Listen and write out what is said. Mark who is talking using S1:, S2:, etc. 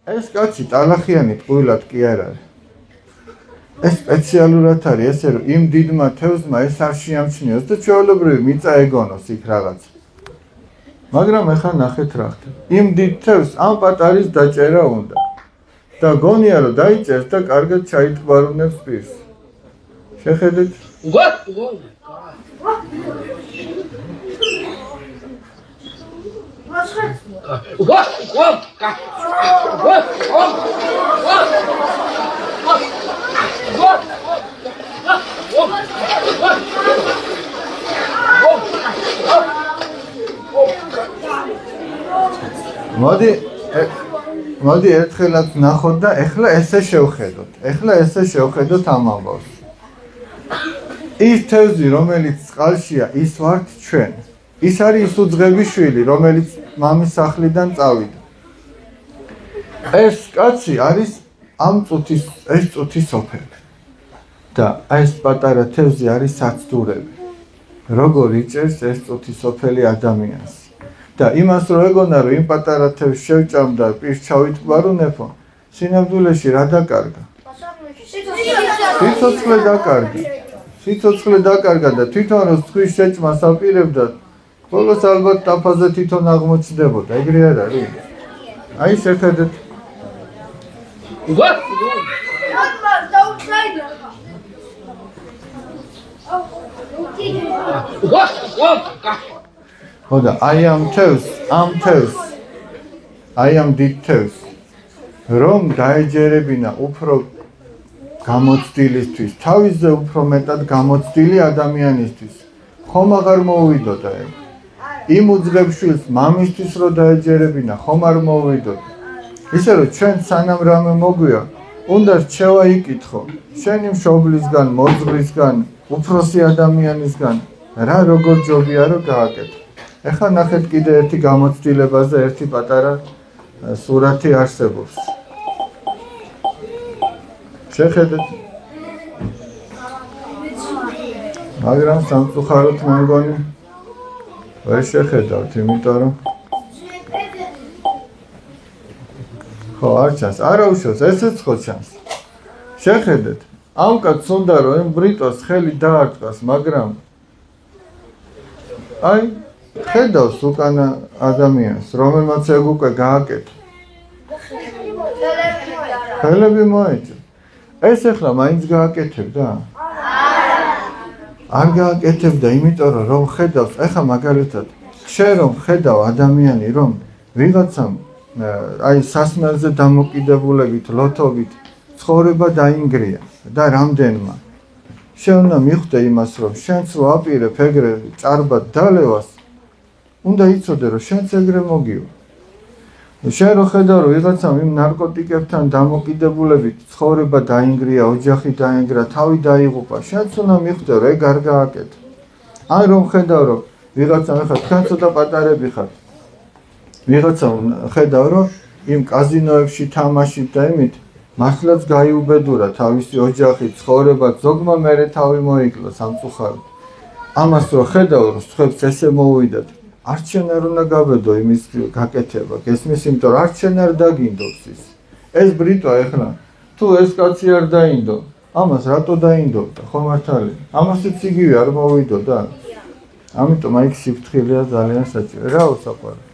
S1: ეს კაცი ტალახიანი ტყუილად კი არ არის. ეს სპეციალურად არის, ესე რომ იმ დიდმა თევზმა ეს არ შეამჩნიოს და ჩვეულებრივი მიწა ეგონოს იქ რაღაც. მაგრამ ეხლა ნახეთ რა ხდება. იმ დიდ თევზს ამ პატარის დაჭერა უნდა. და გონია რომ დაიჭერს და კარგად ჩაიტყბარუნებს პირს. შეხედეთ? მოდი ერთხელაც ნახოთ და ეხლა ესე შევხედოთ. ამ ამბავს. ის თევზი, რომელიც წყალშია, ის ვართ ჩვენ. ის არის ის უძღების შვილი, რომელიც მამის სახლიდან წავიდა. ეს კაცი არის ამ წუთის სოფელი. და ეს პატარა თევზი არის საცდურები. როგორ იჭერს ეს წუთის სოფელი ადამიანს. და იმას რო ეგონა რომ იმ პატარა თევზს შევჭამ და პირს ჩავიტყბარუნებო, სინამდვილეში რა დაკარგა? სიცოცხლე დაკარგა და თვითონ რო თქვის შეჭმას აპირებდა, ბოლოს ალბათ ტაფაზე თვითონ აღმოჩნდებოდა, ეგრე არ არის? აი შეხედეთ. ხოდა აი ამ დიდ თევზს რომ დაეჯერებინა უფრო გამოცდილისთვის, თავისზე უფრო მეტად გამოცდილი ადამიანისთვის, ხომ აღარ მოუვიდოდა ეგ? იმ უძღებს შვილს მამისთვის რო დაეჯერებინა, ხომ არ მოუვიდოდა? ისე რომ ჩვენ სანამ რამე მოგვია, უნდა რჩევა იკითხო, შენი მშობლისგან, მოძღვრისგან, უფროსი ადამიანისგან, რა როგორ ჯობია რომ გააკეთო. ეხლა ნახეთ კიდე ერთი გამოცდილებაზე ერთი პატარა სურათი არსებობს. შეხედეთ. მაგრამ სამწუხაროდ მეგონი ვერ შეხედავთ, იმიტომ რომ ხო არ ჩანს, არა უშავს, ესეც ხო ჩანს. შეხედეთ. ამ კაცს უნდა რომ იმ ბრიტოს ხელი დაარტყას, მაგრამ აი ხედავს უკანა ადამიანს, რომელმაც ეგ უკვე გააკეთა. ხელები მოეჭა. ეს ახლა მაინც გააკეთებდა? არ გააკეთებდა, იმიტომ რომ ხედავს, ახლა მაგალითად, შენ რომ ხედავ ადამიანი, რომ ვიღაცამ აი სასმელზე დამოკიდებულებით, ლოთობით ცხოვრება დაინგრია და რამდენმა. შენ უნდა მიხვდე იმას, რომ შენც რო აპირებ ეგრე ჭარბად დალევას, უნდა იცოდე, რომ შენც ეგრე მოგივა. შენ რო ხედავ, რომ ვიღაცამ იმ ნარკოტიკებთან დამოკიდებულებით ცხოვრება დაინგრია, ოჯახი დაინგრა, თავი დაიღუპა, შენც უნდა მიხვდე, რომ ეგ არ გააკეთე. ან რომ ხედავ, რომ ვიღაცამ ახლა თქვენ ცოტა პატარები ხართ. ვიღაცამ ხედავ, რომ იმ კაზინოებში თამაშით და იმით მართლაც გაიუბედურა თავისი ოჯახი, ცხოვრება, ზოგმა მერე თავი მოიკლა სამწუხაროდ. ამას რო ხედავ, რომ სხვებს ესე მოუვიდათ, არც შენ არ უნდა გაბედო იმის გაკეთება, გესმის, იმიტომ რომ არც შენ არ დაგინდობს ის. ეს ბრიტო ეხლა, თუ ეს კაცი არ დაინდო, ამას რატო დაინდობდა, ხო მართალია? ამასიც იგივე არ მოვიდოდა. ამიტომ აი სიფრთხილეა ძალიან საჭირო. რა უსაყვარო.